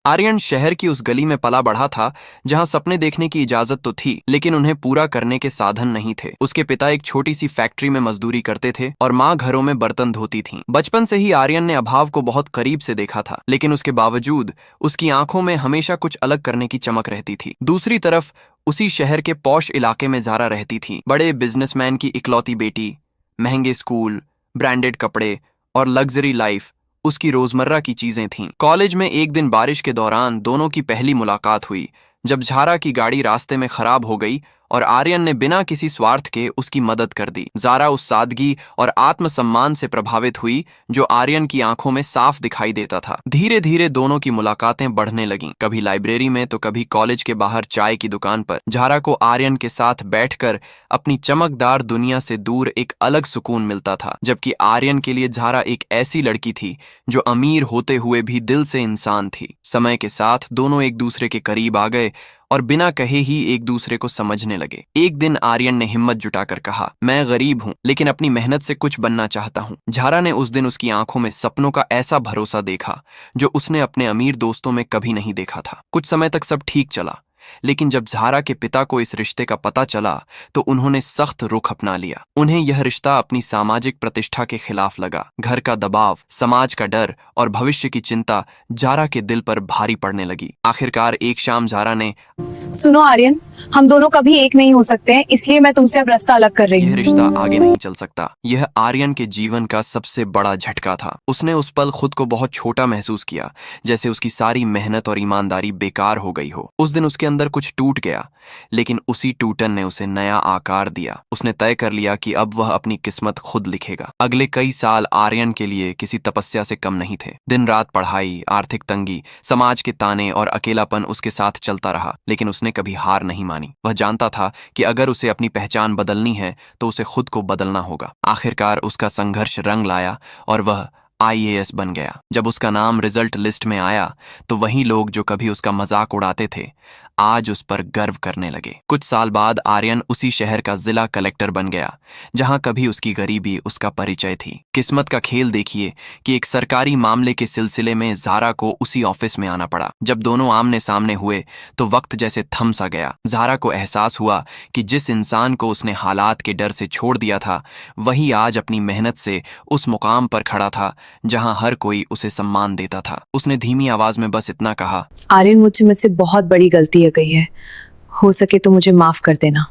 आर्यन शहर की उस गली में पला बढ़ा था जहां सपने देखने की इजाजत तो थी, लेकिन उन्हें पूरा करने के साधन नहीं थे। उसके पिता एक छोटी सी फैक्ट्री में मजदूरी करते थे और माँ घरों में बर्तन धोती थीं। बचपन से ही आर्यन ने अभाव को बहुत करीब से देखा था, लेकिन उसके बावजूद उसकी आंखों में हमेशा कुछ अलग करने की चमक रहती थी। दूसरी तरफ उसी शहर के पॉश इलाके में जारा रहती थी, बड़े बिजनेसमैन की इकलौती बेटी। महंगे स्कूल, ब्रांडेड कपड़े और लग्जरी लाइफ उसकी रोजमर्रा की चीजें थीं। कॉलेज में एक दिन बारिश के दौरान दोनों की पहली मुलाकात हुई, जब झारा की गाड़ी रास्ते में खराब हो गई और आर्यन ने बिना किसी स्वार्थ के उसकी मदद कर दी। जारा उस सादगी और आत्मसम्मान से प्रभावित हुई जो आर्यन की आंखों में साफ दिखाई देता था। धीरे धीरे दोनों की मुलाकातें बढ़ने लगीं, कभी लाइब्रेरी में तो कभी कॉलेज के बाहर चाय की दुकान पर। जारा को आर्यन के साथ बैठकर अपनी चमकदार दुनिया से दूर एक अलग सुकून मिलता था, जबकि आर्यन के लिए जारा एक ऐसी लड़की थी जो अमीर होते हुए भी दिल से इंसान थी। समय के साथ दोनों एक दूसरे के करीब आ गए और बिना कहे ही एक दूसरे को समझने लगे। एक दिन आर्यन ने हिम्मत जुटाकर कहा, मैं गरीब हूं लेकिन अपनी मेहनत से कुछ बनना चाहता हूं। झारा ने उस दिन उसकी आंखों में सपनों का ऐसा भरोसा देखा जो उसने अपने अमीर दोस्तों में कभी नहीं देखा था। कुछ समय तक सब ठीक चला, लेकिन जब झारा के पिता को इस रिश्ते का पता चला तो उन्होंने सख्त रुख अपना लिया। उन्हें यह रिश्ता अपनी सामाजिक प्रतिष्ठा के खिलाफ लगा। घर का दबाव, समाज का डर और भविष्य की चिंता जारा के दिल पर भारी पड़ने लगी। आखिरकार एक शाम जारा ने, सुनो आर्यन, हम दोनों कभी एक नहीं हो सकते हैं, इसलिए मैं तुमसे अब रास्ता अलग कर रही हूँ। यह रिश्ता आगे नहीं चल सकता। यह आर्यन के जीवन का सबसे बड़ा झटका था। उसने उस पल खुद को बहुत छोटा महसूस किया, जैसे उसकी सारी मेहनत और ईमानदारी बेकार हो गई हो। उस दिन उसके अंदर कुछ टूट गया, लेकिन उसी टूटन ने उसे नया आकार दिया। उसने तय कर लिया कि अब वह अपनी किस्मत खुद लिखेगा। अगले कई साल आर्यन के लिए किसी तपस्या से कम नहीं थे। दिन रात पढ़ाई, आर्थिक तंगी, समाज के ताने और अकेलापन उसके साथ चलता रहा, लेकिन उसने कभी हार नहीं मानी। वह जानता था कि अगर उसे अपनी पहचान बदलनी है तो उसे खुद को बदलना होगा। आखिरकार उसका संघर्ष रंग लाया और वह IAS बन गया। जब उसका नाम रिजल्ट लिस्ट में आया तो वही लोग जो कभी उसका मजाक उड़ाते थे आज उस पर गर्व करने लगे। कुछ साल बाद आर्यन उसी शहर का जिला कलेक्टर बन गया जहां कभी उसकी गरीबी उसका परिचय थी। किस्मत का खेल देखिए कि एक सरकारी मामले के सिलसिले में जारा को उसी ऑफिस में आना पड़ा। जब दोनों आमने सामने हुए तो वक्त जैसे थम सा गया। जारा को एहसास हुआ कि जिस इंसान को उसने हालात के डर से छोड़ दिया था वही आज अपनी मेहनत से उस मुकाम पर खड़ा था जहां हर कोई उसे सम्मान देता था। उसने धीमी आवाज में बस इतना कहा, आर्यन, मुझसे बहुत बड़ी गलती हो गई है, हो सके तो मुझे माफ कर देना।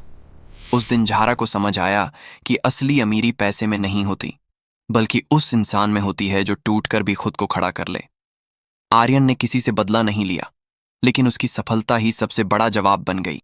उस दिन झारा को समझ आया कि असली अमीरी पैसे में नहीं होती, बल्कि उस इंसान में होती है जो टूटकर भी खुद को खड़ा कर ले। आर्यन ने किसी से बदला नहीं लिया, लेकिन उसकी सफलता ही सबसे बड़ा जवाब बन गई।